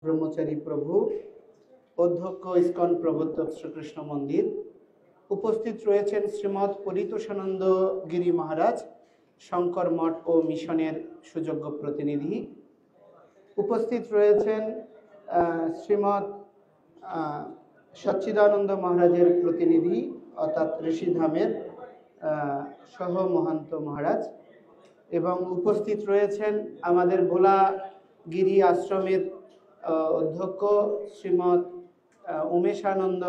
ব্রহ্মচারী প্রভু, অধ্যক্ষ ইস্কন প্রবর্তক শ্রীকৃষ্ণ মন্দির। উপস্থিত রয়েছেন শ্রীমৎ পরিতোষানন্দ গিরি মহারাজ, শঙ্কর মঠ ও মিশনের সুযোগ্য প্রতিনিধি। উপস্থিত রয়েছেন শ্রীমৎ সচ্চিদানন্দ মহারাজের প্রতিনিধি অর্থাৎ ঋষিধামের সহ মহান্ত মহারাজ, এবং উপস্থিত রয়েছেন আমাদের ভোলা গিরি আশ্রমের অধ্যক্ষ শ্রীমৎ উমেশানন্দ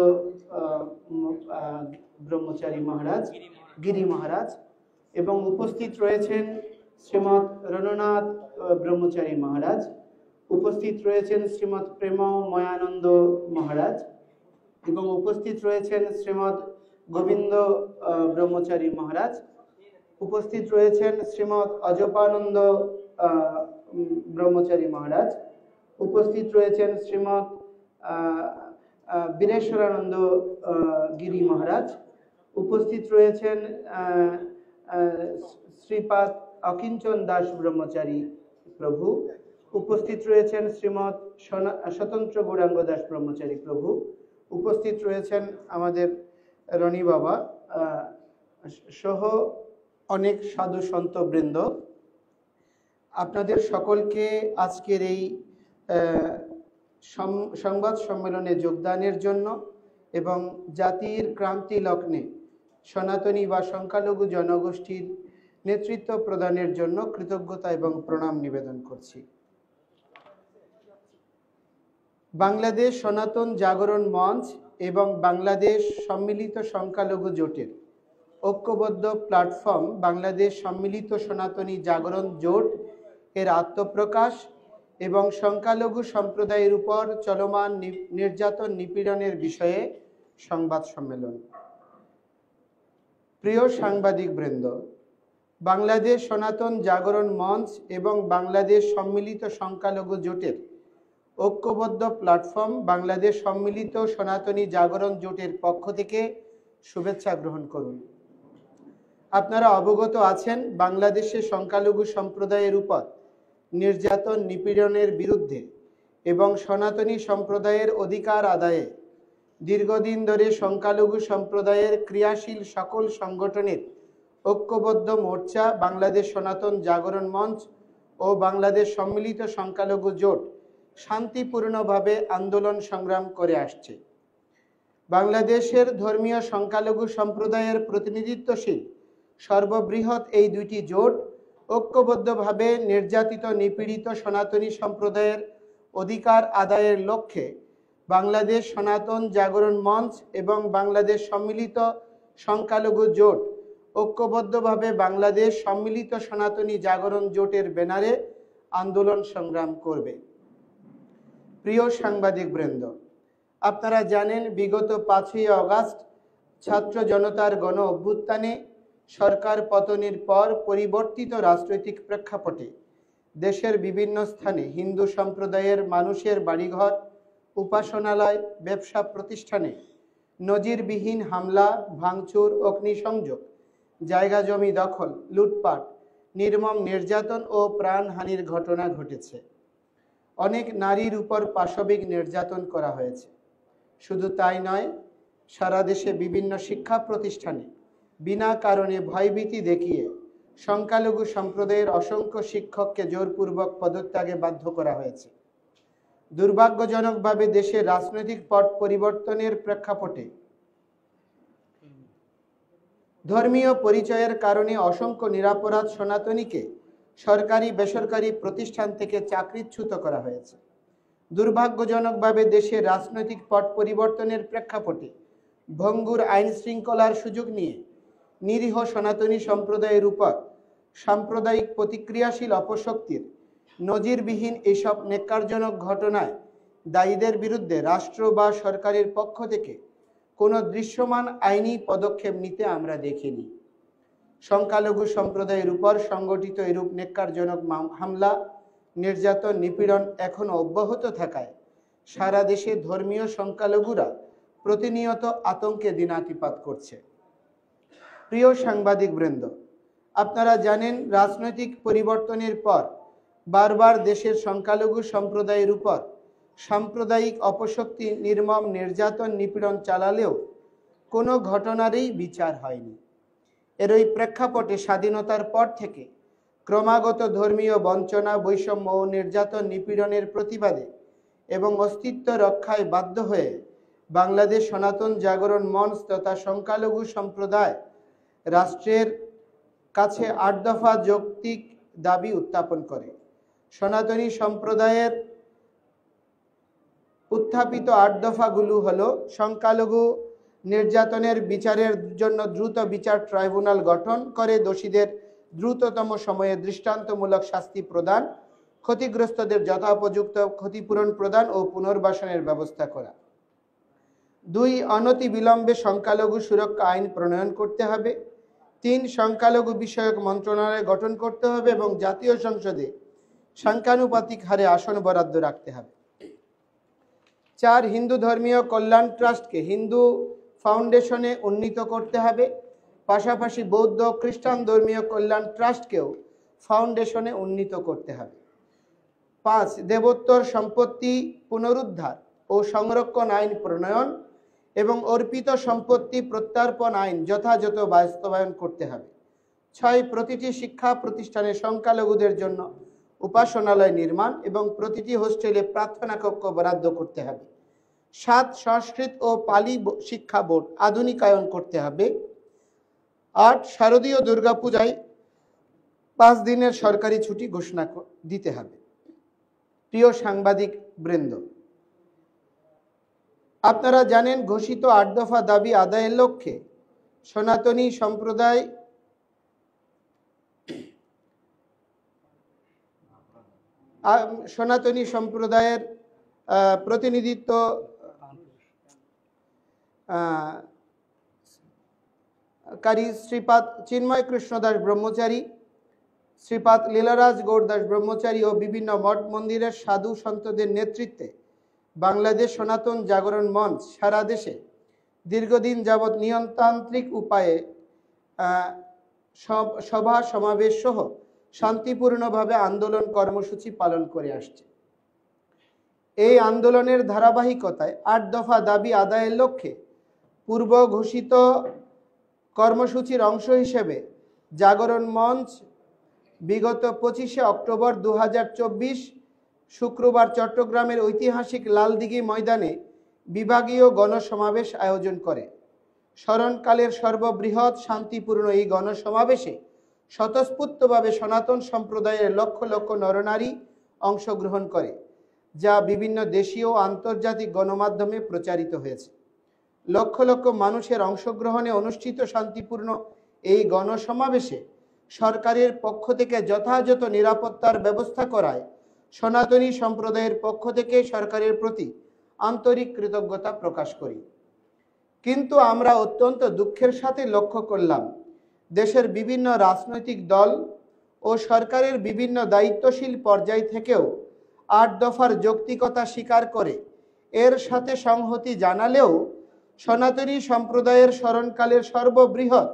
ব্রহ্মচারী মহারাজ, গিরি মহারাজ, এবং উপস্থিত রয়েছেন শ্রীমৎ রণনাথ ব্রহ্মচারী মহারাজ। উপস্থিত রয়েছেন শ্রীমৎ প্রেমময়ানন্দ মহারাজ, এবং উপস্থিত রয়েছেন শ্রীমৎ গোবিন্দ ব্রহ্মচারী মহারাজ। উপস্থিত রয়েছেন শ্রীমৎ অজপানন্দ ব্রহ্মচারী মহারাজ। উপস্থিত রয়েছেন শ্রীমৎ বীরেশ্বরানন্দ গিরি মহারাজ। উপস্থিত রয়েছেন শ্রীপাদ অকিঞ্চন দাস ব্রহ্মচারী প্রভু। উপস্থিত রয়েছেন শ্রীমৎ স্বতন্ত্র গৌরাঙ্গ দাস ব্রহ্মচারী প্রভু। উপস্থিত রয়েছেন আমাদের রনি বাবা সহ অনেক সাধু সন্ত বৃন্দ। আপনাদের সকলকে আজকের এই সংবাদ সম্মেলনে যোগদানের জন্য এবং জাতির ক্রান্তি লগ্নে সনাতনী বা সংখ্যালঘু জনগোষ্ঠীর নেতৃত্ব প্রদানের জন্য কৃতজ্ঞতা এবং প্রণাম নিবেদন করছি। বাংলাদেশ সনাতন জাগরণ মঞ্চ এবং বাংলাদেশ সম্মিলিত সংখ্যালঘু জোটের ঐক্যবদ্ধ প্ল্যাটফর্ম বাংলাদেশ সম্মিলিত সনাতনী জাগরণ জোট এর আত্মপ্রকাশ এবং সংখ্যালঘু সম্প্রদায়ের উপর চলমান নির্যাতন নিপীড়নের বিষয়ে সংবাদ সম্মেলন। প্রিয় সাংবাদিক বৃন্দ, বাংলাদেশ সনাতন জাগরণ মঞ্চ এবং বাংলাদেশ সম্মিলিত সংখ্যালঘু জোটের ঐক্যবদ্ধ প্ল্যাটফর্ম বাংলাদেশ সম্মিলিত সনাতনী জাগরণ জোটের পক্ষ থেকে শুভেচ্ছা গ্রহণ করুন। আপনারা অবগত আছেন, বাংলাদেশে সংখ্যালঘু সম্প্রদায়ের উপর নির্যাতন নিপীড়নের বিরুদ্ধে এবং সনাতনী সম্প্রদায়ের অধিকার আদায়ে দীর্ঘদিন ধরে সংখ্যালঘু সম্প্রদায়ের ক্রিয়াশীল সকল সংগঠনের ঐক্যবদ্ধ মোর্চা বাংলাদেশ সনাতন জাগরণ মঞ্চ ও বাংলাদেশ সম্মিলিত সংখ্যালঘু জোট শান্তিপূর্ণভাবে আন্দোলন সংগ্রাম করে আসছে। বাংলাদেশের ধর্মীয় সংখ্যালঘু সম্প্রদায়ের প্রতিনিধিত্বশীল সর্ববৃহৎ এই দুইটি জোট ঐক্যবদ্ধভাবে নির্যাতিত নিপীড়িত সনাতনী সম্প্রদায়ের অধিকার আদায়ের লক্ষ্যে বাংলাদেশ সনাতন জাগরণ মঞ্চ এবং বাংলাদেশ সম্মিলিত সংখ্যালঘু জোট ঐক্যবদ্ধভাবে বাংলাদেশ সম্মিলিত সনাতনী জাগরণ জোটের ব্যানারে আন্দোলন সংগ্রাম করবে। প্রিয় সাংবাদিক বৃন্দ, আপনারা জানেন, বিগত 5ই আগস্ট ছাত্র জনতার গণ অভ্যুত্থানে সরকার পতনের পর পরিবর্তিত রাজনৈতিক প্রেক্ষাপটে দেশের বিভিন্ন স্থানে হিন্দু সম্প্রদায়ের মানুষের বাড়িঘর, উপাসনালয়, ব্যবসা প্রতিষ্ঠানে নজিরবিহীন হামলা, ভাঙচুর, অগ্নিসংযোগ, জায়গা জমি দখল, লুটপাট, নির্মম নির্যাতন ও প্রাণহানির ঘটনা ঘটেছে। অনেক নারীর উপর পাশবিক নির্যাতন করা হয়েছে। শুধু তাই নয়, সারা দেশে বিভিন্ন শিক্ষা প্রতিষ্ঠানে বিনা কারণে ভয়ভীতি দেখিয়ে সংখ্যালঘু সম্প্রদায়ের অসংখ্য শিক্ষককে জোরপূর্বক পদত্যাগে বাধ্য করা হয়েছে। দুর্ভাগ্যজনকভাবে দেশের রাজনৈতিক পট পরিবর্তনের প্রেক্ষাপটে ধর্মীয় পরিচয়ের কারণে অসংখ্য নিরপরাধ সনাতনীকে সরকারি বেসরকারি প্রতিষ্ঠান থেকে চাকরিচ্যুত করা হয়েছে। দুর্ভাগ্যজনকভাবে দেশের রাজনৈতিক পট পরিবর্তনের প্রেক্ষাপটে ভঙ্গুর আইন শৃঙ্খলার সুযোগ নিয়ে নিরীহ সনাতনী সম্প্রদায়ের উপর সাম্প্রদায়িক প্রতিক্রিয়াশীল অপশক্তির নজিরবিহীন এসব ন্যাক্কারজনক ঘটনায় দায়ীদের বিরুদ্ধে রাষ্ট্র বা সরকারের পক্ষ থেকে কোনো দৃশ্যমান আইনি পদক্ষেপ নিতে আমরা দেখিনি। সংখ্যালঘু সম্প্রদায়ের উপর সংগঠিত এরূপ ন্যাক্কারজনক হামলা, নির্যাতন, নিপীড়ন এখনও অব্যাহত থাকায় সারা দেশে ধর্মীয় সংখ্যালঘুরা প্রতিনিয়ত আতঙ্কে দিনাতিপাত করছে। প্রিয় সাংবাদিক বৃন্দ, আপনারা জানেন, রাজনৈতিক পরিবর্তনের পর বারবার দেশের সংখ্যালঘু সম্প্রদায়ের উপর সাম্প্রদায়িক অপশক্তি নির্মম নির্যাতন নিপীড়ন চালালেও কোনো ঘটনারই বিচার হয়নি। এর ওই প্রেক্ষাপটে স্বাধীনতার পর থেকে ক্রমাগত ধর্মীয় বঞ্চনা, বৈষম্য ও নির্যাতন নিপীড়নের প্রতিবাদে এবং অস্তিত্ব রক্ষায় বাধ্য হয়ে বাংলাদেশ সনাতন জাগরণ মঞ্চ তথা সংখ্যালঘু সম্প্রদায় রাষ্ট্রের কাছে ৮ দফা যৌক্তিক দাবি উত্থাপন করে। সনাতনী সম্প্রদায়ের উত্থাপিত ৮ দফাগুলো হলো: সংখ্যালঘু নির্যাতনের বিচারের জন্য দ্রুত বিচার ট্রাইব্যুনাল গঠন করে দোষীদের দ্রুততম সময়ে দৃষ্টান্তমূলক শাস্তি প্রদান, ক্ষতিগ্রস্তদের যথোপযুক্ত ক্ষতিপূরণ প্রদান ও পুনর্বাসনের ব্যবস্থা করা। ২. অনতি বিলম্বে সংখ্যালঘু সুরক্ষা আইন প্রণয়ন করতে হবে। ৩. সংখ্যালঘু বিষয়ক মন্ত্রণালয় গঠন করতে হবে এবং জাতীয় সংসদে সংখ্যানুপাতিক হারে আসন বরাদ্দ রাখতে হবে। ৪. হিন্দু ধর্মীয় কল্যাণ ট্রাস্টকে হিন্দু ফাউন্ডেশনে উন্নীত করতে হবে। পাশাপাশি বৌদ্ধ খ্রিস্টান ধর্মীয় কল্যাণ ট্রাস্টকেও ফাউন্ডেশনে উন্নীত করতে হবে। ৫. দেবোত্তর সম্পত্তি পুনরুদ্ধার ও সংরক্ষণ আইন প্রণয়ন এবং অর্পিত সম্পত্তি প্রত্যার্পণ আইন যথাযথ বাস্তবায়ন করতে হবে। ৬. প্রতিটি শিক্ষা প্রতিষ্ঠানে সংখ্যালঘুদের জন্য উপাসনালয় নির্মাণ এবং প্রতিটি হোস্টেলে প্রার্থনা কক্ষ বরাদ্দ করতে হবে। ৭. সংস্কৃত ও পালি শিক্ষা বোর্ড আধুনিকায়ন করতে হবে। ৮. শারদীয় দুর্গাপূজায় ৫ দিনের সরকারি ছুটি ঘোষণা দিতে হবে। প্রিয় সাংবাদিক বৃন্দ, আপনারা জানেন ঘোষিত ৮ দফা দাবি আদায়ের লক্ষ্যে সনাতনী সম্প্রদায়ের প্রতিনিধিত্ব কারী শ্রীপাদ চিন্ময় কৃষ্ণ দাস ব্রহ্মচারী, শ্রীপাদ লীলারাজ গৌর দাস ব্রহ্মচারী ও বিভিন্ন মঠ মন্দিরের সাধু সন্তদের নেতৃত্বে বাংলাদেশ সনাতন জাগরণ মঞ্চ সারা দেশে দীর্ঘদিন যাবৎ নিয়মতান্ত্রিক উপায়ে সভা সমাবেশ সহ শান্তিপূর্ণভাবে আন্দোলন কর্মসূচি পালন করে আসছে। এই আন্দোলনের ধারাবাহিকতায় ৮ দফা দাবি আদায়ের লক্ষ্যে পূর্ব ঘোষিত কর্মসূচির অংশ হিসেবে জাগরণ মঞ্চ বিগত ২৫শে অক্টোবর ২০২৪ শুক্রবার চট্টগ্রামের ঐতিহাসিক লালদিঘি ময়দানে বিভাগীয় গণসমাবেশ আয়োজন করে। স্মরণকালের সর্ববৃহৎ শান্তিপূর্ণ এই গণসমাবেশে স্বতঃস্ফূর্তভাবে সনাতন সম্প্রদায়ের লক্ষ লক্ষ নরনারী অংশগ্রহণ করে, যা বিভিন্ন দেশীয় ও আন্তর্জাতিক গণমাধ্যমে প্রচারিত হয়েছে। লক্ষ লক্ষ মানুষের অংশগ্রহণে অনুষ্ঠিত শান্তিপূর্ণ এই গণসমাবেশে সরকারের পক্ষ থেকে যথাযথ নিরাপত্তার ব্যবস্থা করায় সনাতনী সম্প্রদায়ের পক্ষ থেকে সরকারের প্রতি আন্তরিক কৃতজ্ঞতা প্রকাশ করি। কিন্তু আমরা অত্যন্ত দুঃখের সাথে লক্ষ্য করলাম, দেশের বিভিন্ন রাজনৈতিক দল ও সরকারের বিভিন্ন দায়িত্বশীল পর্যায় থেকেও ৮ দফার যৌক্তিকতা স্বীকার করে এর সাথে সংহতি জানালেও সনাতনী সম্প্রদায়ের স্মরণকালের সর্ববৃহৎ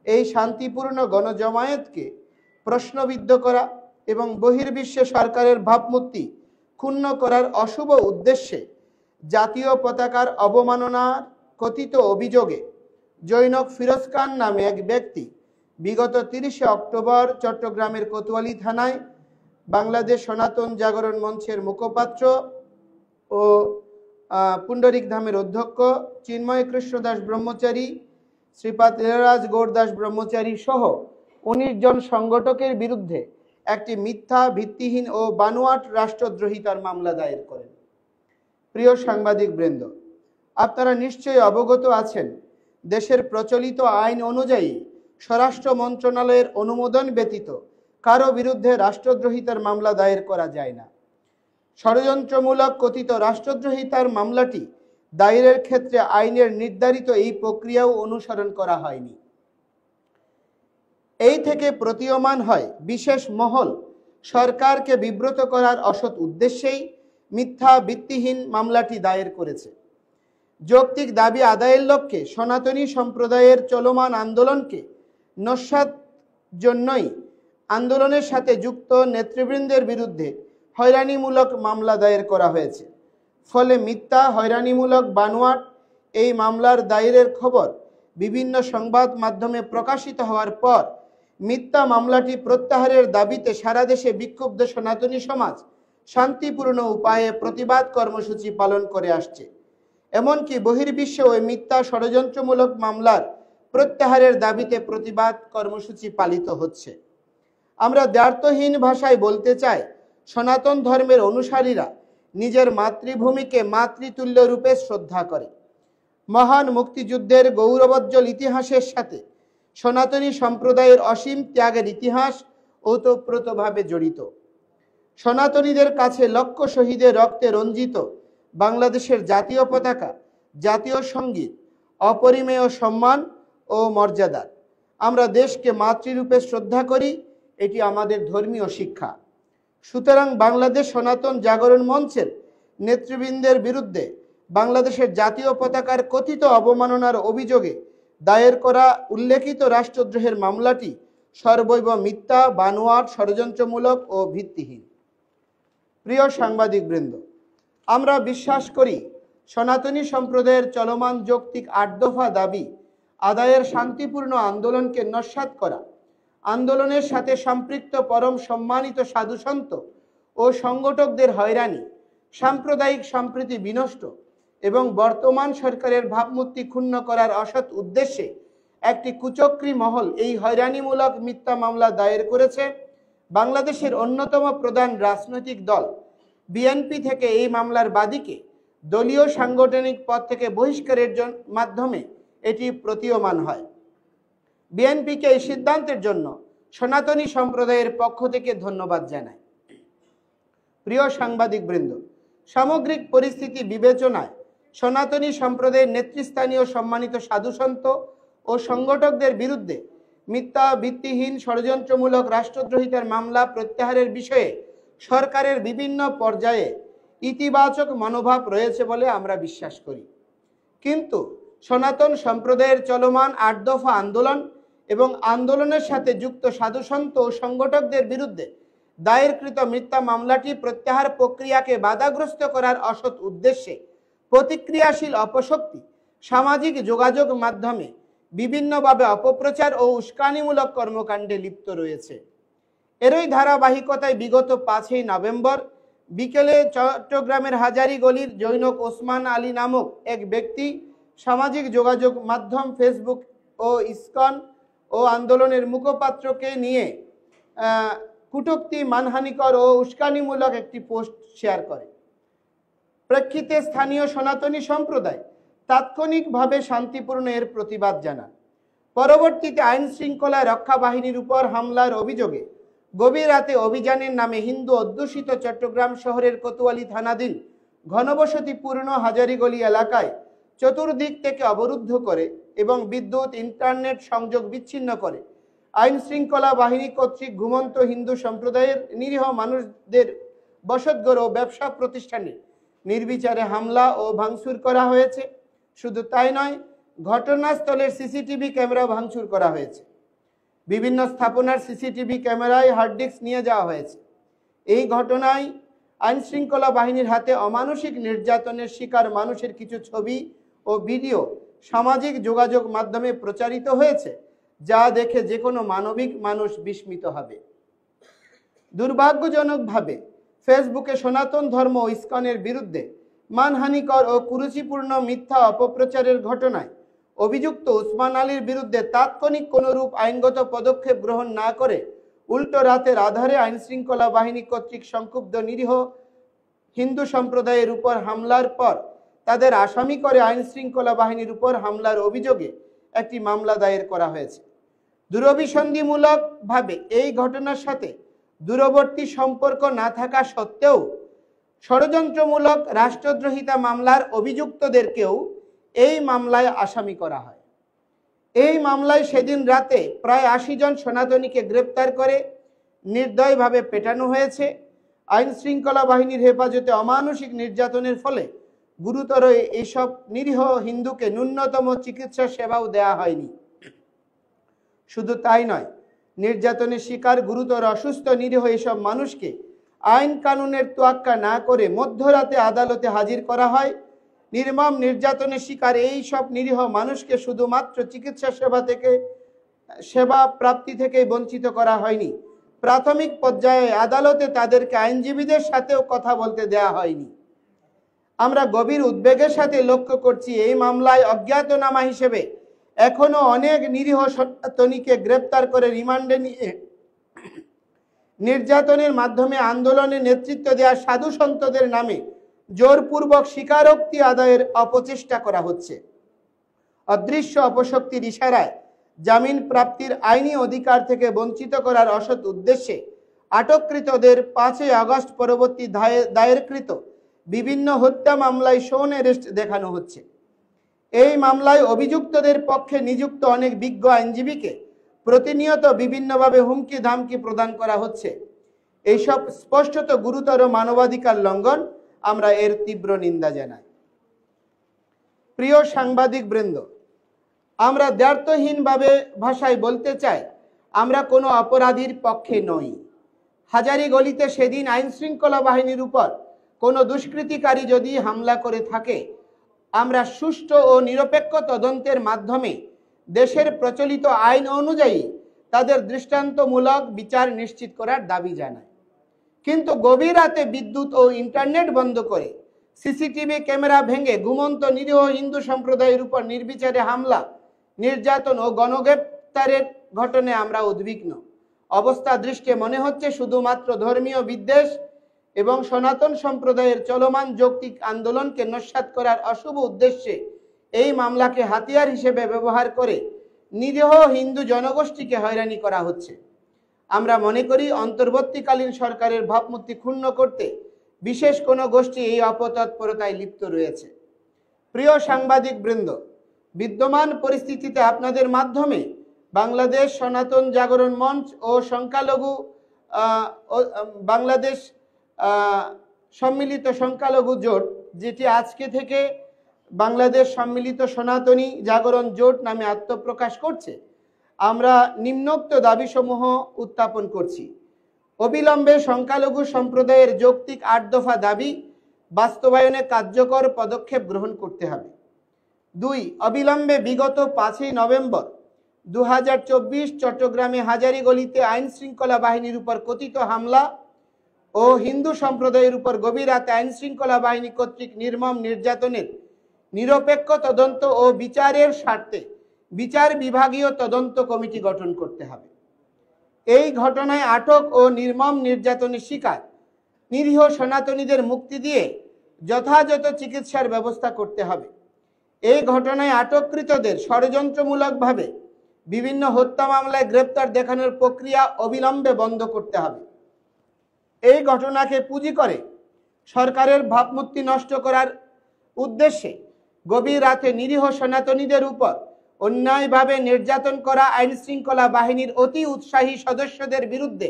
এই শান্তিপূর্ণ গণজমায়েতকে প্রশ্নবিদ্ধ করা এবং বহির্বিশ্বে সরকারের ভাবমূর্তি ক্ষুণ্ণ করার অশুভ উদ্দেশ্যে জাতীয় পতাকার অবমাননার কথিত অভিযোগে জৈনক ফিরোজ খান নামে এক ব্যক্তি বিগত ৩০শে অক্টোবর চট্টগ্রামের কোতোয়ালি থানায় বাংলাদেশ সনাতন জাগরণ মঞ্চের মুখপাত্র ও পুণ্ডরিক ধামের অধ্যক্ষ চিন্ময় কৃষ্ণ দাস ব্রহ্মচারী, শ্রীপাদ লীলারাজ গৌর দাস ব্রহ্মচারী সহ ১৯ জন সংগঠকের বিরুদ্ধে একটি মিথ্যা, ভিত্তিহীন ও বানোয়াট রাষ্ট্রদ্রোহিতার মামলা দায়ের করেন। প্রিয় সাংবাদিক বৃন্দ, আপনারা নিশ্চয়ই অবগত আছেন, দেশের প্রচলিত আইন অনুযায়ী স্বরাষ্ট্র মন্ত্রণালয়ের অনুমোদন ব্যতীত কারো বিরুদ্ধে রাষ্ট্রদ্রোহিতার মামলা দায়ের করা যায় না। ষড়যন্ত্রমূলক কথিত রাষ্ট্রদ্রোহিতার মামলাটি দায়েরের ক্ষেত্রে আইনের নির্ধারিত এই প্রক্রিয়াও অনুসরণ করা হয়নি। এই থেকে প্রতীয়মান হয় বিশেষ মহল সরকারকে বিব্রত করার অসৎ উদ্দেশ্যেই মিথ্যা, ভিত্তিহীন মামলাটি দায়ের করেছে। যৌক্তিক দাবি আদায়ের লক্ষ্যে সনাতনী সম্প্রদায়ের চলমান আন্দোলনকে নস্যাৎ জন্যই আন্দোলনের সাথে যুক্ত নেতৃবৃন্দের বিরুদ্ধে হয়রানিমূলক মামলা দায়ের করা হয়েছে। ফলে মিথ্যা হয়রানিমূলক বানোয়াট এই মামলার দায়েরের খবর বিভিন্ন সংবাদ মাধ্যমে প্রকাশিত হওয়ার পর মিথ্যা মামলাটি প্রত্যাহারের দাবিতে সারা দেশে বিক্ষুব্ধ সনাতনী সমাজ শান্তিপূর্ণ উপায়ে প্রতিবাদ কর্মসূচি পালন করে আসছে। এমনকি বহির্বিশ্বে ওই মিথ্যা ষড়যন্ত্রমূলক মামলার প্রত্যাহারের দাবিতে প্রতিবাদ কর্মসূচি পালিত হচ্ছে। আমরা দ্ব্যর্থহীন ভাষায় বলতে চাই, সনাতন ধর্মের অনুসারীরা নিজের মাতৃভূমিকে মাতৃতুল্য রূপে শ্রদ্ধা করে। মহান মুক্তিযুদ্ধের গৌরবোজ্জ্বল ইতিহাসের সাথে সনাতনী সম্প্রদায়ের অসীম ত্যাগের ইতিহাস ওতপ্রোতভাবে জড়িত। সনাতনীদের কাছে লক্ষ শহীদের রক্তে রঞ্জিত বাংলাদেশের জাতীয় পতাকা, জাতীয় সঙ্গীত অপরিমেয় সম্মান ও মর্যাদার। আমরা দেশকে মাতৃরূপে শ্রদ্ধা করি, এটি আমাদের ধর্মীয় শিক্ষা। সুতরাং বাংলাদেশ সনাতন জাগরণ মঞ্চের নেতৃবৃন্দের বিরুদ্ধে বাংলাদেশের জাতীয় পতাকার কথিত অবমাননার অভিযোগে দায়ের করা উল্লেখিত রাষ্ট্রদ্রোহের মামলাটি সর্বৈব মিথ্যা, বানোয়াট, ষড়যন্ত্রমূলক ও ভিত্তিহীন। প্রিয় সাংবাদিকবৃন্দ, আমরা বিশ্বাস করি সনাতনী সম্প্রদায়ের চলমান যৌক্তিক ৮ দফা দাবি আদায়ের শান্তিপূর্ণ আন্দোলনকে নস্যাৎ করা, আন্দোলনের সাথে সম্পৃক্ত পরম সম্মানিত সাধুসন্ত ও সংগঠকদের হয়রানি, সাম্প্রদায়িক সম্প্রীতি বিনষ্ট এবং বর্তমান সরকারের ভাবমূর্তি ক্ষুণ্ণ করার অসৎ উদ্দেশ্যে একটি কুচক্রী মহল এই হয়রানিমূলক মিথ্যা মামলা দায়ের করেছে। বাংলাদেশের অন্যতম প্রধান রাজনৈতিক দল বিএনপি থেকে এই মামলার বাদীকে দলীয় সাংগঠনিক পদ থেকে বহিষ্কারের মাধ্যমে এটি প্রতীয়মান হয়। বিএনপিকে এই সিদ্ধান্তের জন্য সনাতনী সম্প্রদায়ের পক্ষ থেকে ধন্যবাদ জানাই। প্রিয় সাংবাদিকবৃন্দ, সামগ্রিক পরিস্থিতি বিবেচনায় সনাতনী সম্প্রদায়ের নেতৃস্থানীয় সম্মানিত সাধুসন্ত ও সংগঠকদের বিরুদ্ধে মিথ্যা, ভিত্তিহীন, ষড়যন্ত্রমূলক রাষ্ট্রদ্রোহিতার মামলা প্রত্যাহারের বিষয়ে সরকারের বিভিন্ন পর্যায়ে ইতিবাচক মনোভাব রয়েছে বলে আমরা বিশ্বাস করি। কিন্তু সনাতন সম্প্রদায়ের চলমান ৮ দফা আন্দোলন এবং আন্দোলনের সাথে যুক্ত সাধুসন্ত ও সংগঠকদের বিরুদ্ধে দায়েরকৃত মিথ্যা মামলাটি প্রত্যাহার প্রক্রিয়াকে বাধাগ্রস্ত করার অসৎ উদ্দেশ্যে প্রতিক্রিয়াশীল অপশক্তি সামাজিক যোগাযোগ মাধ্যমে বিভিন্নভাবে অপপ্রচার ও উস্কানিমূলক কর্মকাণ্ডে লিপ্ত রয়েছে। এরই ধারাবাহিকতায় বিগত ৫ই নভেম্বর বিকেলে চট্টগ্রামের হাজারীগলির জৈনক ওসমান আলী নামক এক ব্যক্তি সামাজিক যোগাযোগ মাধ্যম ফেসবুক ও ইসকন ও আন্দোলনের মুখপাত্রকে নিয়ে কটূক্তি, মানহানিকর ও উস্কানিমূলক একটি পোস্ট শেয়ার করে। প্রেক্ষিতে স্থানীয় সনাতনী সম্প্রদায় তাৎক্ষণিকভাবে শান্তিপূর্ণ এর প্রতিবাদ জানান। পরবর্তীতে আইন শৃঙ্খলা রক্ষা বাহিনীর উপর হামলার অভিযোগে গভীর রাতে অভিযানের নামে হিন্দু অধ্যুষিত চট্টগ্রাম শহরের কোতোয়ালি থানাধীন ঘনবসতিপূর্ণ হাজারীগলি এলাকায় চতুর্দিক থেকে অবরুদ্ধ করে এবং বিদ্যুৎ, ইন্টারনেট সংযোগ বিচ্ছিন্ন করে আইন শৃঙ্খলা বাহিনী কর্তৃক ঘুমন্ত হিন্দু সম্প্রদায়ের নিরীহ মানুষদের বসতঘর ও ব্যবসা প্রতিষ্ঠানে নির্বিচারে হামলা ও ভাঙচুর করা হয়েছে। শুধু তাই নয়, ঘটনাস্থলের সিসিটিভি ক্যামেরা ভাঙচুর করা হয়েছে। বিভিন্ন স্থাপনার সিসিটিভি ক্যামেরায় হার্ড ডিস্ক নিয়ে যাওয়া হয়েছে। এই ঘটনায় আইন শৃঙ্খলা বাহিনীর হাতে অমানসিক নির্যাতনের শিকার মানুষের কিছু ছবি ও ভিডিও সামাজিক যোগাযোগ মাধ্যমে প্রচারিত হয়েছে, যা দেখে যে কোনো মানবিক মানুষ বিস্মিত হবে। দুর্ভাগ্যজনকভাবে ফেসবুকে সনাতন ধর্ম ও ইসকনের বিরুদ্ধে মানহানিকর ও কুরুচিপূর্ণ মিথ্যা অপপ্রচারের ঘটনায় অভিযুক্ত ওসমান আলীর বিরুদ্ধে তাৎক্ষণিক কোনরূপ আইনগত পদক্ষেপ গ্রহণ না করে উল্টো রাতের আধারে আইন শৃঙ্খলা বাহিনী কর্তৃক সংক্ষুব্ধ নিরীহ হিন্দু সম্প্রদায়ের উপর হামলার পর তাদের আসামি করে আইন শৃঙ্খলা বাহিনীর উপর হামলার অভিযোগে একটি মামলা দায়ের করা হয়েছে। দূরভিসন্ধিমূলকভাবে এই ঘটনার সাথে দূরবর্তী সম্পর্ক না থাকা সত্ত্বেও ষড়যন্ত্রমূলক রাষ্ট্রদ্রোহিতা মামলার অভিযুক্তদেরকেও এই মামলায় আসামি করা হয়। এই মামলায় সেদিন রাতে প্রায় ৮০ জন সনাতনীকে গ্রেপ্তার করে নির্দয়ভাবে পেটানো হয়েছে। আইন শৃঙ্খলা বাহিনীর হেফাজতে অমানসিক নির্যাতনের ফলে গুরুতর এইসব নিরীহ হিন্দুকে ন্যূনতম চিকিৎসা সেবাও দেওয়া হয়নি। শুধু তাই নয়, নির্যাতনের শিকার গুরুতর অসুস্থ নিরীহ এইসব মানুষকে আইন কানুনের তোয়াক্কা না করে মধ্যরাতে আদালতে হাজির করা হয়। নির্মম নির্যাতনের শিকার এই সব নিরীহ মানুষকে শুধুমাত্র চিকিৎসা সেবা প্রাপ্তি থেকে বঞ্চিত করা হয়নি, প্রাথমিক পর্যায়ে আদালতে তাদেরকে আইনজীবীদের সাথেও কথা বলতে দেয়া হয়নি। আমরা গভীর উদ্বেগের সাথে লক্ষ্য করছি এই মামলায় অজ্ঞাতনামা হিসেবে এখনো অনেক নিরীহ সনাতনীকে গ্রেপ্তার করে রিমান্ডে নিয়ে নির্যাতনের মাধ্যমে আন্দোলনে নেতৃত্ব দেওয়া সাধু সন্তদের নামে জোরপূর্বক স্বীকারোক্তি আদায়ের অপচেষ্টা করা হচ্ছে। অদৃশ্য অপশক্তির ইশারায় জামিন প্রাপ্তির আইনি অধিকার থেকে বঞ্চিত করার অসৎ উদ্দেশ্যে আটককৃতদের 5 আগস্ট পরবর্তী দায়েরকৃত বিভিন্ন হত্যা মামলায় শোন অ্যারেস্ট দেখানো হচ্ছে। এই মামলায় অভিযুক্তদের পক্ষে নিযুক্ত অনেক বিজ্ঞ আইনজীবীকে প্রতিনিয়ত বিভিন্নভাবে হুমকি ধামকি প্রদান করা হচ্ছে। এইসব স্পষ্টত গুরুতর মানবাধিকার লঙ্ঘন, আমরা এর তীব্র নিন্দা জানাই। প্রিয় সাংবাদিক বৃন্দ, আমরা দ্ব্যর্থহীনভাবে ভাষায় বলতে চাই, আমরা কোনো অপরাধীর পক্ষে নই। হাজারীগলিতে সেদিন আইন শৃঙ্খলা বাহিনীর উপর কোনো দুষ্কৃতিকারী যদি হামলা করে থাকে, আমরা সুষ্ঠু ও নিরপেক্ষ তদন্তের মাধ্যমে দেশের প্রচলিত আইন অনুযায়ী তাদের দৃষ্টান্তমূলক বিচার নিশ্চিত করার দাবি জানাই। কিন্তু গভীর রাতে বিদ্যুৎ ও ইন্টারনেট বন্ধ করে সিসিটিভি ক্যামেরা ভেঙে ঘুমন্ত নিরীহ হিন্দু সম্প্রদায়ের উপর নির্বিচারে হামলা, নির্যাতন ও গণগ্রেপ্তারের ঘটনায় আমরা উদ্বিগ্ন। অবস্থা দৃষ্টে মনে হচ্ছে শুধুমাত্র ধর্মীয় বিদ্বেষ এবং সনাতন সম্প্রদায়ের চলমান যৌক্তিক আন্দোলনকে নস্যাৎ করার অশুভ উদ্দেশ্যে এই মামলাকে হাতিয়ার হিসেবে ব্যবহার করে নিরীহ হিন্দু জনগোষ্ঠীকে হয়রানি করা হচ্ছে। আমরা মনে করি অন্তর্বর্তীকালীন সরকারের ভাবমূর্তি ক্ষুণ্ণ করতে বিশেষ কোনো গোষ্ঠী এই অপতৎপরতায় লিপ্ত রয়েছে। প্রিয় সাংবাদিক বৃন্দ, বিদ্যমান পরিস্থিতিতে আপনাদের মাধ্যমে বাংলাদেশ সনাতন জাগরণ মঞ্চ ও বাংলাদেশ সম্মিলিত সংখ্যালঘু জোট, যেটি আজকে থেকে বাংলাদেশ সম্মিলিত সনাতনী জাগরণ জোট নামে আত্মপ্রকাশ করছে, আমরা নিম্নোক্ত দাবিসমূহ উত্থাপন করছি। অবিলম্বে সংখ্যালঘু সম্প্রদায়ের যৌক্তিক 8 দফা দাবি বাস্তবায়নে কার্যকর পদক্ষেপ গ্রহণ করতে হবে। 2. অবিলম্বে বিগত 5 নভেম্বর 2024 চট্টগ্রামে হাজারীগলিতে আইন শৃঙ্খলা বাহিনীর উপর কথিত হামলা ও হিন্দু সম্প্রদায়ের উপর গভীর রাতে আইন শৃঙ্খলা বাহিনী কর্তৃক নির্মম নির্যাতনের নিরপেক্ষ তদন্ত ও বিচারের স্বার্থে বিচার বিভাগীয় তদন্ত কমিটি গঠন করতে হবে। এই ঘটনায় আটক ও নির্মম নির্যাতনের শিকার নিরীহ সনাতনীদের মুক্তি দিয়ে যথাযথ চিকিৎসার ব্যবস্থা করতে হবে। এই ঘটনায় আটককৃতদের ষড়যন্ত্রমূলকভাবে বিভিন্ন হত্যা মামলায় গ্রেপ্তার দেখানোর প্রক্রিয়া অবিলম্বে বন্ধ করতে হবে। এই ঘটনাকে পুঁজি করে সরকারের ভাবমূর্তি নষ্ট করার উদ্দেশ্যে গভীর রাতে নিরীহ সনাতনীদের উপর অন্যায়ভাবে নির্যাতন করা আইন শৃঙ্খলা বাহিনীর অতি উৎসাহী সদস্যদের বিরুদ্ধে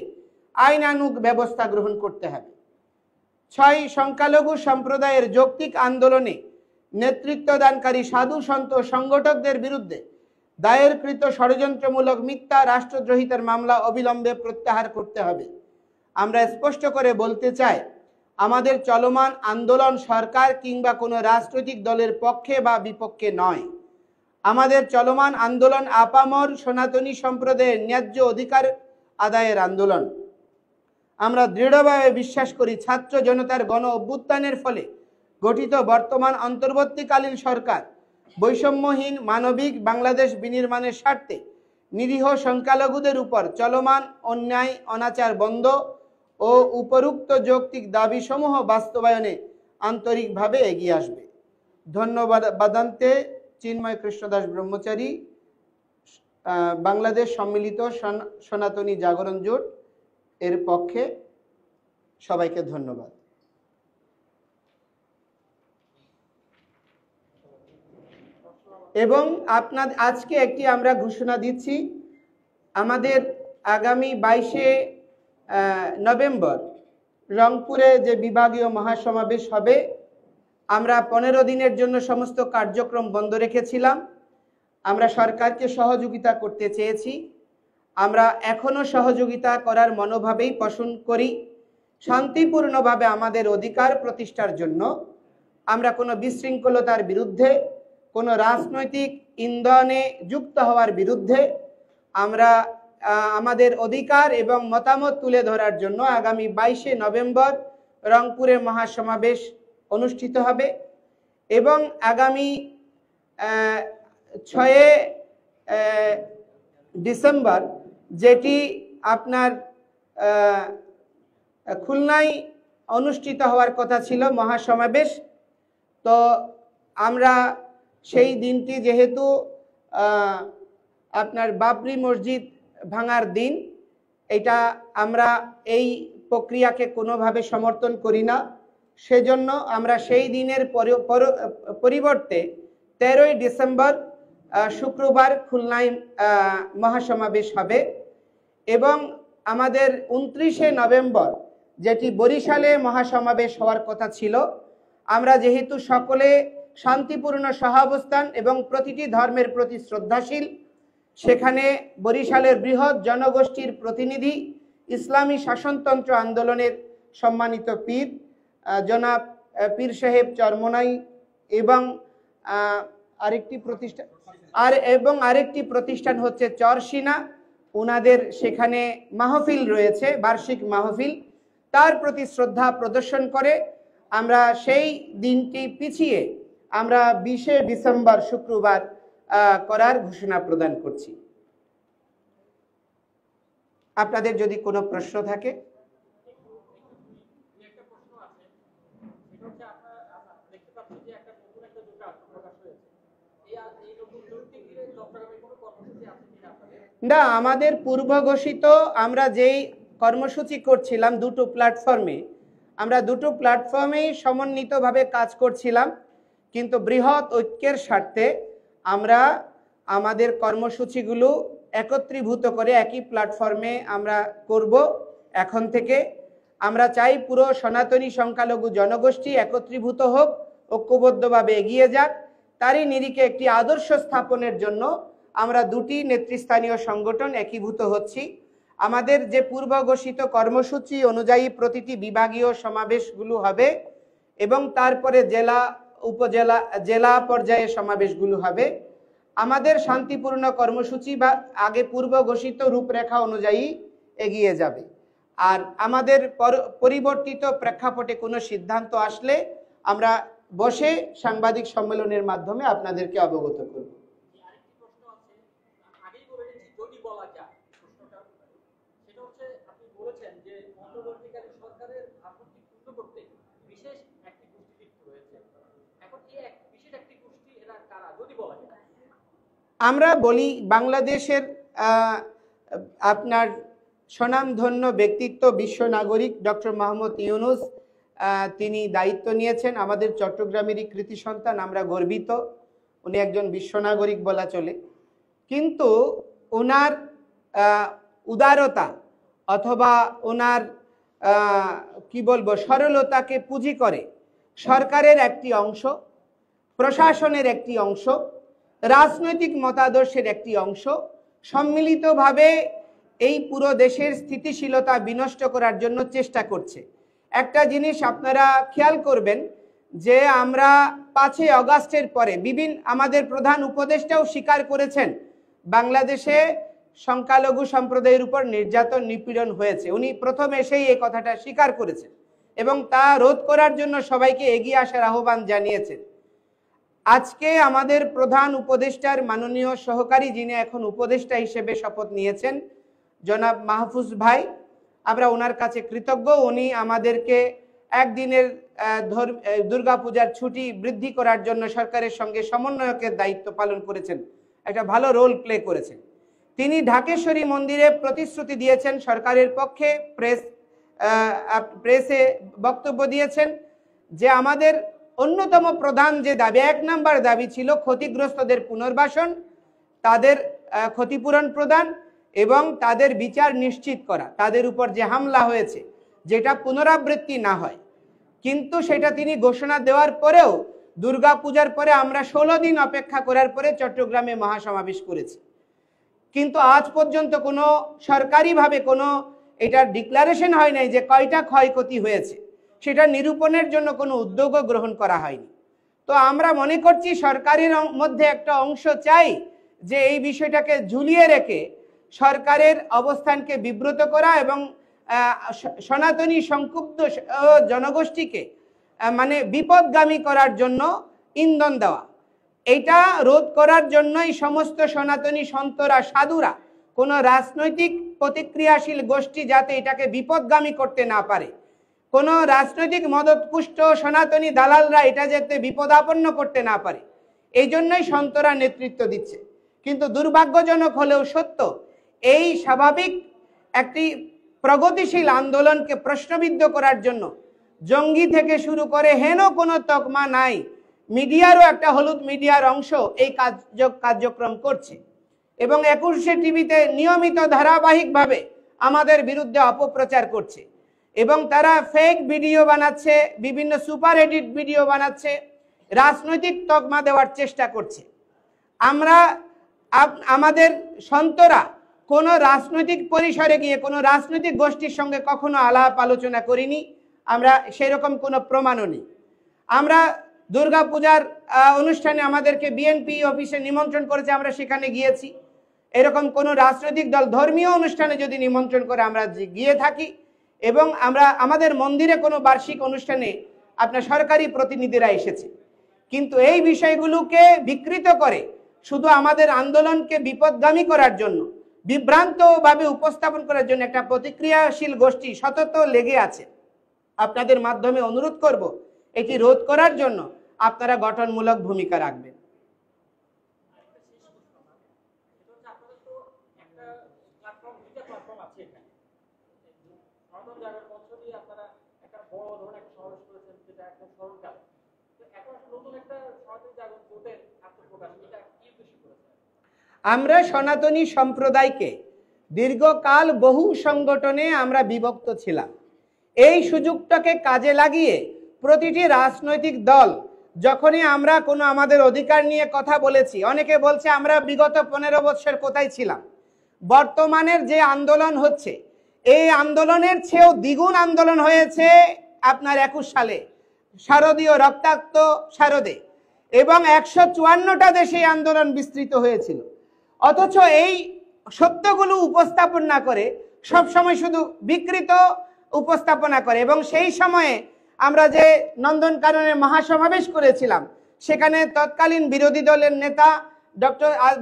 আইনানুগ ব্যবস্থা গ্রহণ করতে হবে। 6. সংখ্যালঘু সম্প্রদায়ের যৌক্তিক আন্দোলনে নেতৃত্বদানকারী সাধু সন্ত সংগঠকদের বিরুদ্ধে দায়েরকৃত ষড়যন্ত্রমূলক মিথ্যা রাষ্ট্রদ্রোহিতার মামলা অবিলম্বে প্রত্যাহার করতে হবে। আমরা স্পষ্ট করে বলতে চাই, আমাদের চলমান আন্দোলন সরকার কিংবা কোনো রাজনৈতিক দলের পক্ষে বা বিপক্ষে নয়। আমাদের চলমান আন্দোলন আপামর সনাতনী সম্প্রদায়ের ন্যায্য অধিকার আদায়ের আন্দোলন। আমরা দৃঢ়ভাবে বিশ্বাস করি ছাত্র জনতার গণ অভ্যুত্থানের ফলে গঠিত বর্তমান অন্তর্বর্তীকালীন সরকার বৈষম্যহীন মানবিক বাংলাদেশ বিনির্মাণের স্বার্থে নিরীহ সংখ্যালঘুদের উপর চলমান অন্যায় অনাচার বন্ধ ও উপরোক্ত যৌক্তিক দাবিসমূহ বাস্তবায়নে আন্তরিকভাবে এগিয়ে আসবে। ধন্যবাদ। বাদান্তে চিন্ময় কৃষ্ণদাস ব্রহ্মচারী, বাংলাদেশ সম্মিলিত সনাতনী জাগরণ জোট এর পক্ষে সবাইকে ধন্যবাদ। এবং আজকে একটি আমরা ঘোষণা দিচ্ছি, আমাদের আগামী 22 নভেম্বর রংপুরে যে বিভাগীয় মহাসমাবেশ হবে, আমরা 15 দিনের জন্য সমস্ত কার্যক্রম বন্ধ রেখেছিলাম। আমরা সরকারকে সহযোগিতা করতে চেয়েছি। আমরা এখনো সহযোগিতা করার মনোভাবেই পোষণ করি। শান্তিপূর্ণভাবে আমাদের অধিকার প্রতিষ্ঠার জন্য আমরা কোনো বিশৃঙ্খলতার বিরুদ্ধে, কোনো রাজনৈতিক ইন্ধনে যুক্ত হওয়ার বিরুদ্ধে আমরা আমাদের অধিকার এবং মতামত তুলে ধরার জন্য আগামী 22শে নভেম্বর রংপুরে মহাসমাবেশ অনুষ্ঠিত হবে এবং আগামী 6 ডিসেম্বর যেটি আপনার খুলনায় অনুষ্ঠিত হওয়ার কথা ছিল মহাসমাবেশ, তো আমরা সেই দিনটি যেহেতু আপনার বাবরি মসজিদ ভাঙার দিন, এটা আমরা এই প্রক্রিয়াকে কোনোভাবে সমর্থন করি না, সেজন্য আমরা সেই দিনের পরিবর্তে 13ই ডিসেম্বর শুক্রবার খুলনায় মহাসমাবেশ হবে এবং আমাদের 29শে নভেম্বর যেটি বরিশালে মহাসমাবেশ হওয়ার কথা ছিল, আমরা যেহেতু সকলে শান্তিপূর্ণ সহাবস্থান এবং প্রতিটি ধর্মের প্রতি শ্রদ্ধাশীল, সেখানে বরিশালের বৃহৎ জনগোষ্ঠীর প্রতিনিধি ইসলামী শাসনতন্ত্র আন্দোলনের সম্মানিত পীর জনাব পীর সাহেব চরমোনাই এবং আরেকটি প্রতিষ্ঠান হচ্ছে চরসিনা, ওনাদের সেখানে মাহফিল রয়েছে, বার্ষিক মাহফিল, তার প্রতি শ্রদ্ধা প্রদর্শন করে আমরা সেই দিনটি পিছিয়ে আমরা 20শে ডিসেম্বর শুক্রবার করার ঘোষণা প্রদান করছি। আপনাদের যদি কোনো প্রশ্ন থাকে। না, আমাদের পূর্ব ঘোষিত আমরা যেই কর্মসূচি করছিলাম দুটো প্ল্যাটফর্মে, আমরা দুটো প্ল্যাটফর্মেই সমন্বিতভাবে কাজ করছিলাম, কিন্তু বৃহৎ ঐক্যের স্বার্থে আমরা আমাদের কর্মসূচিগুলো একত্রীভূত করে একই প্ল্যাটফর্মে আমরা করব। এখন থেকে আমরা চাই পুরো সনাতনী সংখ্যালঘু জনগোষ্ঠী একত্রীভূত হোক, ঐক্যবদ্ধভাবে এগিয়ে যাক। তারই নিরিখে একটি আদর্শ স্থাপনের জন্য আমরা দুটি নেতৃস্থানীয় সংগঠন একীভূত হচ্ছি। আমাদের যে পূর্ব ঘোষিত কর্মসূচি অনুযায়ী প্রতিটি বিভাগীয় সমাবেশগুলো হবে এবং তারপরে জেলা উপজেলা জেলা পর্যায়ে সমাবেশগুলো হবে। আমাদের শান্তিপূর্ণ কর্মসূচি বা আগে পূর্ব ঘোষিত রূপরেখা অনুযায়ী এগিয়ে যাবে। আর আমাদের পরিবর্তিত প্রেক্ষাপটে কোনো সিদ্ধান্ত আসলে আমরা বসে সাংবাদিক সম্মেলনের মাধ্যমে আপনাদেরকে অবগত করব। আমরা বলি বাংলাদেশের আপনার স্বনামধন্য ব্যক্তিত্ব বিশ্ব নাগরিক ডক্টর মোহাম্মদ ইউনূস, তিনি দায়িত্ব নিয়েছেন। আমাদের চট্টগ্রামেরই কৃতি সন্তান, আমরা গর্বিত। উনি একজন বিশ্ব নাগরিক বলা চলে, কিন্তু ওনার উদারতা অথবা ওনার কি বলবো সরলতাকে পুঁজি করে সরকারের একটি অংশ, প্রশাসনের একটি অংশ, রাজনৈতিক মতাদর্শের একটি অংশ সম্মিলিতভাবে এই পুরো দেশের স্থিতিশীলতা বিনষ্ট করার জন্য চেষ্টা করছে। একটা জিনিস আপনারা খেয়াল করবেন যে আমরা 5ই আগস্টের পরে আমাদের প্রধান উপদেষ্টাও স্বীকার করেছেন বাংলাদেশে সংখ্যালঘু সম্প্রদায়ের উপর নির্যাতন নিপীড়ন হয়েছে। উনি প্রথম এসেই এই কথাটা স্বীকার করেছেন এবং তা রোধ করার জন্য সবাইকে এগিয়ে আসার আহ্বান জানিয়েছেন। আজকে আমাদের প্রধান উপদেষ্টার মাননীয় সহকারী, যিনি এখন উপদেষ্টা হিসেবে শপথ নিয়েছেন, জনাব মাহফুজ ভাই, আমরা ওনার কাছে কৃতজ্ঞ। উনি আমাদেরকে একদিনের দুর্গাপূজার ছুটি বৃদ্ধি করার জন্য সরকারের সঙ্গে সমন্বয়কের দায়িত্ব পালন করেছেন, একটা ভালো রোল প্লে করেছেন। তিনি ঢাকেশ্বরী মন্দিরে প্রতিশ্রুতি দিয়েছেন, সরকারের পক্ষে প্রেসে বক্তব্য দিয়েছেন যে আমাদের অন্যতম প্রধান যে দাবি, 1 নম্বর দাবি ছিল ক্ষতিগ্রস্তদের পুনর্বাসন, তাদের ক্ষতিপূরণ প্রদান এবং তাদের বিচার নিশ্চিত করা, তাদের উপর যে হামলা হয়েছে যেটা পুনরাবৃত্তি না হয়। কিন্তু সেটা তিনি ঘোষণা দেওয়ার পরেও দুর্গাপূজার পরে আমরা 16 দিন অপেক্ষা করার পরে চট্টগ্রামে মহাসমাবেশ করেছি, কিন্তু আজ পর্যন্ত কোনো সরকারিভাবে কোনো এটার ডিক্লারেশন হয় নাই যে কয়টা ক্ষয়ক্ষতি হয়েছে, সেটা নিরূপণের জন্য কোনো উদ্যোগও গ্রহণ করা হয়নি। তো আমরা মনে করছি সরকারের মধ্যে একটা অংশ চাই যে এই বিষয়টাকে ঝুলিয়ে রেখে সরকারের অবস্থানকে বিব্রত করা এবং সনাতনী সংক্ষুব্ধ জনগোষ্ঠীকে মানে বিপদগামী করার জন্য ইন্ধন দেওয়া। এটা রোধ করার জন্যই সমস্ত সনাতনী সন্তরা সাধুরা কোনো রাজনৈতিক প্রতিক্রিয়াশীল গোষ্ঠী যাতে এটাকে বিপদগামী করতে না পারে, কোনো রাজনৈতিক মদতপুষ্ট সনাতনী দালালরা এটা যাতে বিপদাপন্ন করতে না পারে, এই জন্যই সন্তরা নেতৃত্ব দিচ্ছে। কিন্তু দুর্ভাগ্যজনক হলেও সত্য, এই স্বাভাবিক একটি প্রগতিশীল আন্দোলনকে প্রশ্নবিদ্ধ করার জন্য জঙ্গি থেকে শুরু করে হেন কোনো তকমা নাই, মিডিয়ারও একটা হলুদ মিডিয়ার অংশ এই কার্যক্রম করছে এবং 21শে টিভিতে নিয়মিত ধারাবাহিকভাবে আমাদের বিরুদ্ধে অপপ্রচার করছে এবং তারা ফেক ভিডিও বানাচ্ছে, বিভিন্ন সুপার এডিট ভিডিও বানাচ্ছে, রাজনৈতিক তকমা দেওয়ার চেষ্টা করছে। আমরা আমাদের সন্তরা কোনো রাজনৈতিক পরিসরে গিয়ে কোনো রাজনৈতিক গোষ্ঠীর সঙ্গে কখনো আলাপ আলোচনা করিনি, আমরা সেরকম কোনো প্রমাণও নেই। আমরা দুর্গাপূজার অনুষ্ঠানে আমাদেরকে বিএনপি অফিসে নিমন্ত্রণ করেছে, আমরা সেখানে গিয়েছি। এরকম কোনো রাজনৈতিক দল ধর্মীয় অনুষ্ঠানে যদি নিমন্ত্রণ করে আমরা গিয়ে থাকি এবং আমরা আমাদের মন্দিরে কোনো বার্ষিক অনুষ্ঠানে আপনার সরকারি প্রতিনিধিরা এসেছে। কিন্তু এই বিষয়গুলোকে বিকৃত করে শুধু আমাদের আন্দোলনকে বিপদগামী করার জন্য, বিভ্রান্তভাবে উপস্থাপন করার জন্য একটা প্রতিক্রিয়াশীল গোষ্ঠী সতত লেগে আছে। আপনাদের মাধ্যমে অনুরোধ করব এটি রোধ করার জন্য আপনারা গঠনমূলক ভূমিকা রাখবেন। আমরা সনাতনী সম্প্রদায়কে দীর্ঘকাল বহু সংগঠনে আমরা বিভক্ত ছিলাম। এই সুযোগটাকে কাজে লাগিয়ে প্রতিটি রাজনৈতিক দল যখনই আমরা কোনো আমাদের অধিকার নিয়ে কথা বলেছি, অনেকে বলছে আমরা বিগত 15 বছর কোথায় ছিলাম। বর্তমানের যে আন্দোলন হচ্ছে এই আন্দোলনের চেয়েও দ্বিগুণ আন্দোলন হয়েছে আপনার 21 সালে শারদীয় রক্তাক্ত শারদে এবং 154টা দেশে আন্দোলন বিস্তৃত হয়েছিল। অথচ এই সত্যগুলো উপস্থাপন না করে সবসময় শুধু বিকৃত উপস্থাপনা করে এবং সেই সময়ে আমরা যে নন্দনকাননে মহাসমাবেশ করেছিলাম সেখানে তৎকালীন বিরোধী দলের নেতা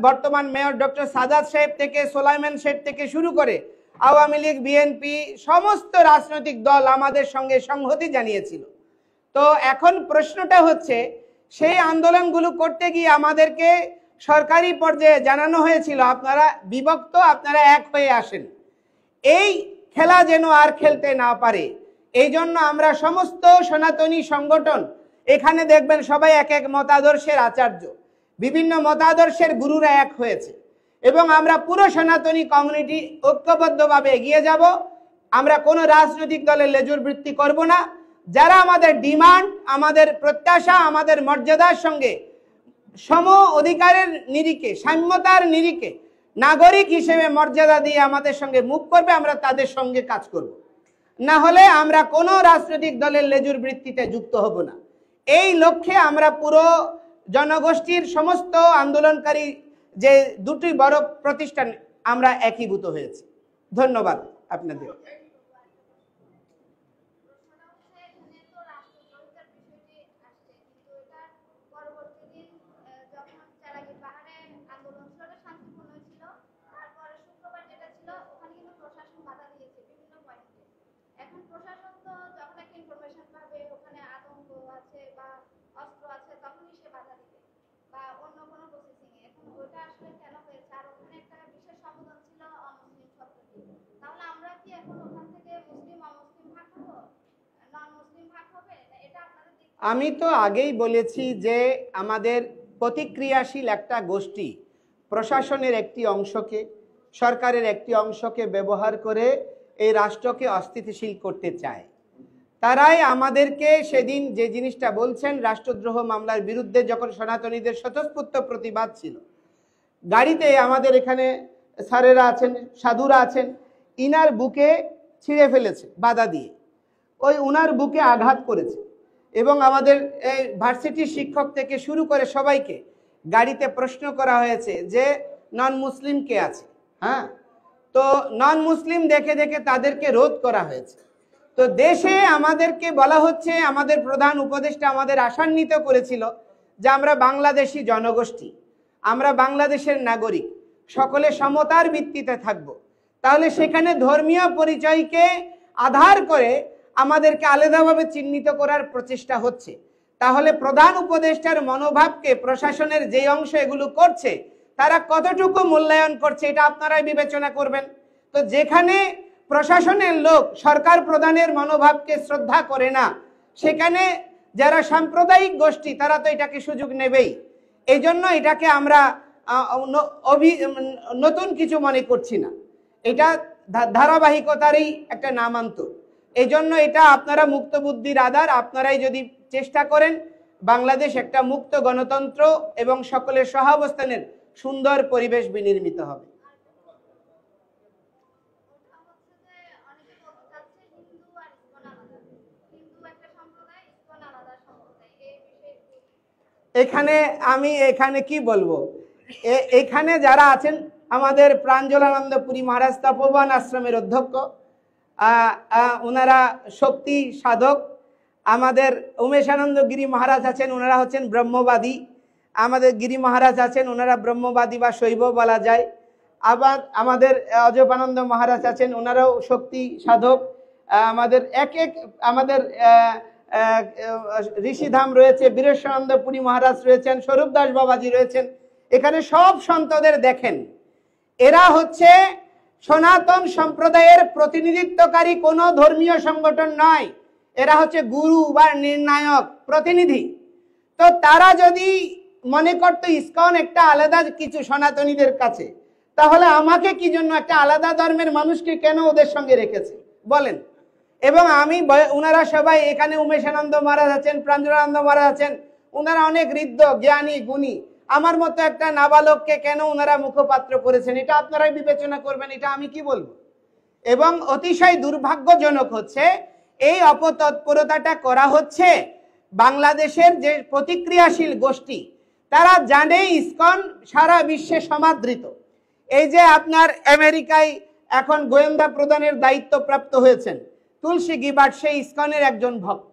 বর্তমান মেয়র ডক্টর সাদাত সাহেব থেকে সোলাইমান শেখ থেকে শুরু করে আওয়ামী লীগ, বিএনপি সমস্ত রাজনৈতিক দল আমাদের সঙ্গে সংহতি জানিয়েছিল। তো এখন প্রশ্নটা হচ্ছে সেই আন্দোলনগুলো করতে গিয়ে আমাদেরকে সরকারি পর্যায়ে জানানো হয়েছিল আপনারা বিভক্ত, আপনারা এক হয়ে আসেন। এই খেলা যেন আর খেলতে না পারে এই জন্য আমরা সমস্ত সনাতনী সংগঠন, এখানে দেখবেন সবাই এক এক মতাদর্শের আচার্য, বিভিন্ন মতাদর্শের গুরুরা এক হয়েছে এবং আমরা পুরো সনাতনী কমিউনিটি ঐক্যবদ্ধভাবে এগিয়ে যাব। আমরা কোনো রাজনৈতিক দলের লেজুর বৃত্তি করব না। যারা আমাদের ডিমান্ড, আমাদের প্রত্যাশা, আমাদের মর্যাদার সঙ্গে সম অধিকারের নিরিখে, সাম্যতার নিরিখে নাগরিক হিসেবে মর্যাদা দিয়ে আমাদের সঙ্গে মুভ করবে, আমরা তাদের সঙ্গে কাজ করব। না হলে আমরা কোনো রাজনৈতিক দলের লেজুর বৃত্তিতে যুক্ত হব না। এই লক্ষ্যে আমরা পুরো জনগোষ্ঠীর সমস্ত আন্দোলনকারী যে দুটি বড় প্রতিষ্ঠান আমরা একীভূত হয়েছি। ধন্যবাদ আপনাদের। আমি তো আগেই বলেছি যে আমাদের প্রতিক্রিয়াশীল একটা গোষ্ঠী প্রশাসনের একটি অংশকে, সরকারের একটি অংশকে ব্যবহার করে এই রাষ্ট্রকে অস্থিতিশীল করতে চায়। তারাই আমাদেরকে সেদিন যে জিনিসটা বলছেন, রাষ্ট্রদ্রোহ মামলার বিরুদ্ধে যখন সনাতনীদের স্বতঃস্ফূর্ত প্রতিবাদ ছিল, গাড়িতে আমাদের এখানে স্যারেরা আছেন, সাধুরা আছেন, ইনার বুকে ছিঁড়ে ফেলেছে বাধা দিয়ে, ওই উনার বুকে আঘাত করেছে এবং আমাদের এই ভার্সিটির শিক্ষক থেকে শুরু করে সবাইকে গাড়িতে প্রশ্ন করা হয়েছে যে নন মুসলিম কে আছে। হ্যাঁ, তো নন মুসলিম দেখে দেখে তাদেরকে রোধ করা হয়েছে। তো দেশে আমাদেরকে বলা হচ্ছে, আমাদের প্রধান উপদেষ্টা আমাদের আশান্বিত করেছিল যে আমরা বাংলাদেশি জনগোষ্ঠী, আমরা বাংলাদেশের নাগরিক, সকলে সমতার ভিত্তিতে থাকব। তাহলে সেখানে ধর্মীয় পরিচয়কে আধার করে আমাদেরকে আলাদাভাবে চিহ্নিত করার প্রচেষ্টা হচ্ছে। তাহলে প্রধান উপদেষ্টার মনোভাবকে প্রশাসনের যে অংশ এগুলো করছে তারা কতটুকু মূল্যায়ন করছে এটা আপনারাই বিবেচনা করবেন। তো যেখানে প্রশাসনের লোক সরকার প্রধানের মনোভাবকে শ্রদ্ধা করে না, সেখানে যারা সাম্প্রদায়িক গোষ্ঠী তারা তো এটাকে সুযোগ নেবেই। এই জন্য এটাকে আমরা নতুন কিছু মনে করছি না, এটা ধারাবাহিকতারই একটা নামান্তর। এই জন্য এটা আপনারা মুক্ত বুদ্ধির আধার, আপনারাই যদি চেষ্টা করেন বাংলাদেশ একটা মুক্ত গণতন্ত্র এবং সকলের সহাবস্থানের সুন্দর পরিবেশ বিনির্মিত হবে। এখানে কি বলবো, এখানে যারা আছেন আমাদের প্রাঞ্জলানন্দ পুরী মহারাজ তপোবন আশ্রমের অধ্যক্ষ, ওনারা শক্তি সাধক। আমাদের উমেশানন্দ গিরি মহারাজ আছেন, ওনারা হচ্ছেন ব্রহ্মবাদী। আমাদের গিরি মহারাজ আছেন, ওনারা ব্রহ্মবাদী বা শৈব বলা যায়। আবার আমাদের অজপানন্দ মহারাজ আছেন, ওনারাও শক্তি সাধক। আমাদের ঋষিধাম রয়েছে, বীরেশ্বরানন্দ পুরী মহারাজ রয়েছেন, স্বরূপ দাস বাবাজি রয়েছেন। এখানে সব সন্তদের দেখেন, এরা হচ্ছে সনাতন সম্প্রদায়ের প্রতিনিধিত্বকারী কোনো ধর্মীয় সংগঠন নয়, এরা হচ্ছে গুরু বা নির্ণায়ক প্রতিনিধি। তো তারা যদি মনে করতো ইসকন একটা আলাদা কিছু সনাতনীদের কাছে, তাহলে আমাকে কি জন্য একটা আলাদা ধর্মের মানুষকে কেন ওদের সঙ্গে রেখেছে বলেন? এবং ওনারা সবাই এখানে উমেশানন্দ মহারাজ আছেন, প্রাঞ্জলানন্দ মহারাজ আছেন, ওনারা অনেক ঋদ্ধ জ্ঞানী গুণী। আমার মতো একটা নাবালককে কেন ওনারা মুখপাত্র করেছেন এটা আপনারাই বিবেচনা করবেন, এটা আমি কি বলবো। এবং অতিশয় দুর্ভাগ্যজনক হচ্ছে এই অপতৎপরতাটা করা হচ্ছে বাংলাদেশের যে প্রতিক্রিয়াশীল গোষ্ঠী, তারা জানে ইসকন সারা বিশ্বে সমাদৃত। এই যে আপনার আমেরিকায় এখন গোয়েন্দা প্রদানের দায়িত্ব প্রাপ্ত হয়েছেন তুলসী গিবার্ট, সেই ইসকনের একজন ভক্ত।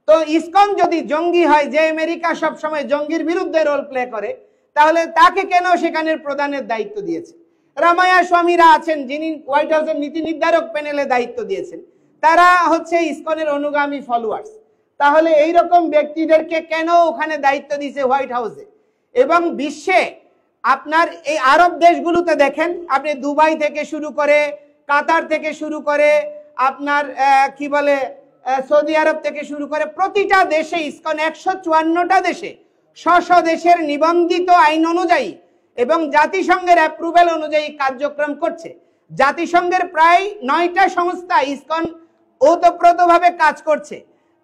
তো ইসকন যদি জঙ্গি হয়, যে আমেরিকা সব সময় জঙ্গির বিরুদ্ধে রোল প্লে করে, তাহলে তাকে কেন সেখানের প্রধানের দায়িত্ব দিয়েছে? রামায়া স্বামীরা আছেন, যিনি হোয়াইট হাউসের নীতি নির্ধারক প্যানেলে দায়িত্ব দিয়েছেন, তারা হচ্ছে ইসকনের অনুগামী ফলোয়ার্স। তাহলে এইরকম ব্যক্তিদেরকে কেন ওখানে দায়িত্ব দিয়েছে হোয়াইট হাউসে? এবং বিশ্বে আপনার এই আরব দেশগুলোতে দেখেন, আপনি দুবাই থেকে শুরু করে, কাতার থেকে শুরু করে, আপনার কি বলে সৌদি আরব থেকে শুরু করে, প্রতিটা দেশে ইসকন 154টা দেশে স্ব দেশের নিবন্ধিত আইন অনুযায়ী এবং জাতিসংঘের অ্যাপ্রুভেল অনুযায়ী কার্যক্রম করছে। জাতিসংঘের প্রায় 9টা সংস্থা ইসকন ওতপ্রোতভাবে কাজ করছে।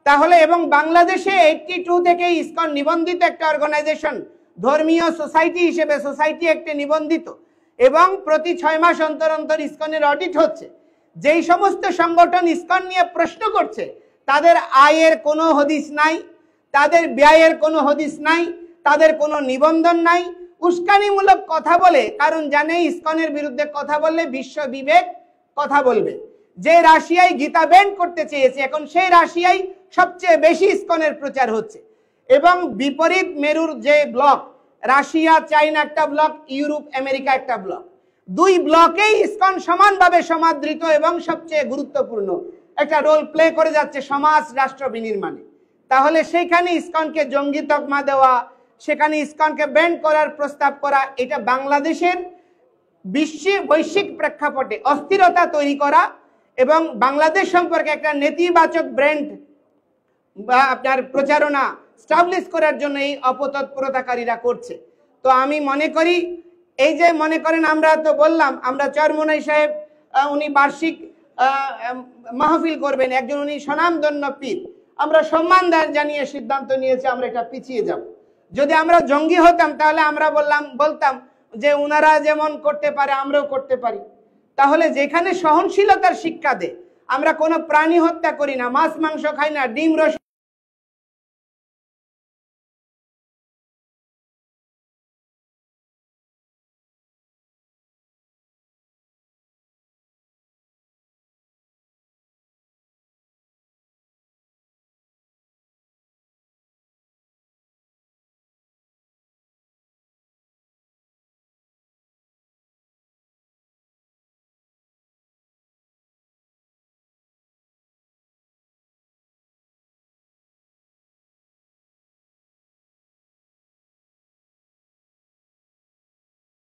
তাহলে এবং বাংলাদেশে 82 থেকে ইসকন নিবন্ধিত একটা অর্গানাইজেশন, ধর্মীয় সোসাইটি হিসেবে সোসাইটি একটি নিবন্ধিত, এবং প্রতি 6 মাস অন্তর অন্তর ইসকনের অডিট হচ্ছে। যেই সমস্ত সংগঠন ইসকন নিয়ে প্রশ্ন করছে তাদের আয়ের কোনো হদিস নাই, তাদের ব্যয়ের কোনো হদিস নাই, তাদের কোনো নিবন্ধন নাই, উস্কানিমূলক কথা বলে, কারণ জানে ইসকনের বিরুদ্ধে কথা বললে বিশ্ব বিবেক কথা বলবে। যে রাশিয়ায় গীতা ব্যান করতে চেয়েছে, এখন সেই রাশিয়ায় সবচেয়ে বেশি ইসকনের প্রচার হচ্ছে। এবং বিপরীত মেরুর যে ব্লক, রাশিয়া চাইনা একটা ব্লক, ইউরোপ আমেরিকা একটা ব্লক, দুই ব্লকেই ইসকন সমানভাবে সমাদৃত এবং সবচেয়ে গুরুত্বপূর্ণ একটা রোল প্লে করে যাচ্ছে সমাজ রাষ্ট্র বিনির্মাণে। তাহলে সেখানে ইসকনকে জঙ্গি তকমা দেওয়া, সেখানে ইসকনকে ব্যান করার প্রস্তাব করা, এটা বাংলাদেশের বৈশ্বিক প্রেক্ষাপটে অস্থিরতা তৈরি করা এবং বাংলাদেশ সম্পর্কে একটা নেতিবাচক ব্র্যান্ড বা আপনার প্রচারণা স্টাবলিশ করার জন্য এই অপতৎপরতাকারীরা করছে। তো আমি মনে করি, এই যে মনে করেন আমরা তো বললাম আমরা চরমোনাই সাহেব উনি বার্ষিক মাহফিল করবেন, একজন উনি স্বনামধন্য পীর, আমরা সম্মান জানিয়ে সিদ্ধান্ত নিয়েছি আমরা এটা পিছিয়ে যাব। যদি আমরা জঙ্গি হতাম তাহলে আমরা বলতাম যে উনারা যেমন করতে পারে আমরাও করতে পারি। তাহলে যেখানে সহনশীলতার শিক্ষা দেয়, আমরা কোনো প্রাণী হত্যা করি না, মাছ মাংস খাই না, ডিম রস